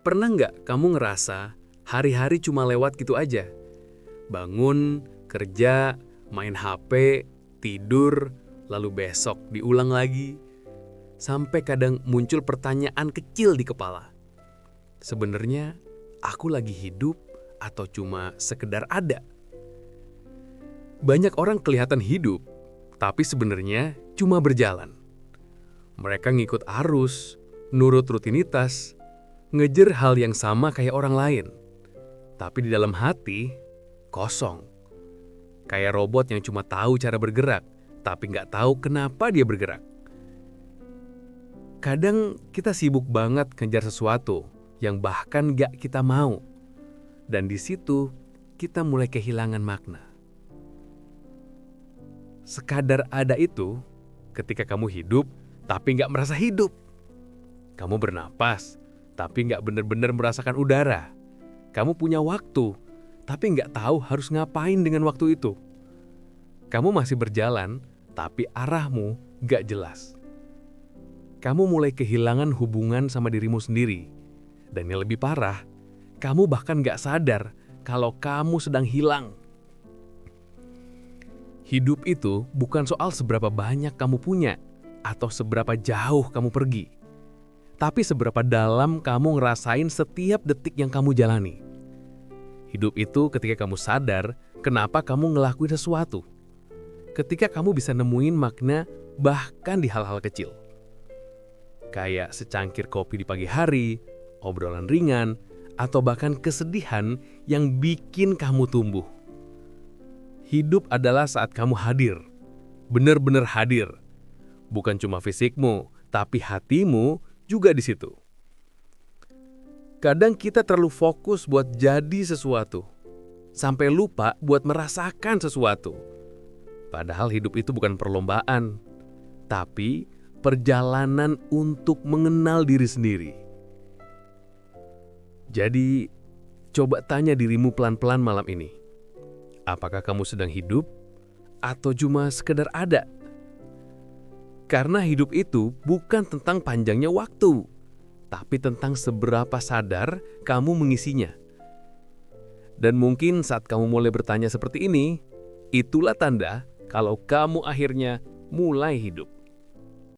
Pernah nggak kamu ngerasa hari-hari cuma lewat gitu aja? Bangun, kerja, main HP, tidur, lalu besok diulang lagi. Sampai kadang muncul pertanyaan kecil di kepala. Sebenarnya aku lagi hidup atau cuma sekedar ada? Banyak orang kelihatan hidup, tapi sebenarnya cuma berjalan. Mereka ngikut arus, nurut rutinitas, ngejar hal yang sama kayak orang lain. Tapi di dalam hati, kosong. Kayak robot yang cuma tahu cara bergerak, tapi nggak tahu kenapa dia bergerak. Kadang kita sibuk banget ngejar sesuatu yang bahkan nggak kita mau. Dan di situ kita mulai kehilangan makna. Sekadar ada itu, ketika kamu hidup, tapi nggak merasa hidup. Kamu bernapas, tapi nggak benar-benar merasakan udara. Kamu punya waktu, tapi nggak tahu harus ngapain dengan waktu itu. Kamu masih berjalan, tapi arahmu nggak jelas. Kamu mulai kehilangan hubungan sama dirimu sendiri. Dan yang lebih parah, kamu bahkan nggak sadar kalau kamu sedang hilang. Hidup itu bukan soal seberapa banyak kamu punya atau seberapa jauh kamu pergi. Tapi seberapa dalam kamu ngerasain setiap detik yang kamu jalani. Hidup itu ketika kamu sadar kenapa kamu ngelakuin sesuatu. Ketika kamu bisa nemuin makna bahkan di hal-hal kecil. Kayak secangkir kopi di pagi hari, obrolan ringan, atau bahkan kesedihan yang bikin kamu tumbuh. Hidup adalah saat kamu hadir, benar-benar hadir. Bukan cuma fisikmu, tapi hatimu juga di situ. Kadang kita terlalu fokus buat jadi sesuatu, sampai lupa buat merasakan sesuatu. Padahal hidup itu bukan perlombaan, tapi perjalanan untuk mengenal diri sendiri. Jadi, coba tanya dirimu pelan-pelan malam ini. Apakah kamu sedang hidup atau cuma sekedar ada? Karena hidup itu bukan tentang panjangnya waktu, tapi tentang seberapa sadar kamu mengisinya. Dan mungkin saat kamu mulai bertanya seperti ini, itulah tanda kalau kamu akhirnya mulai hidup.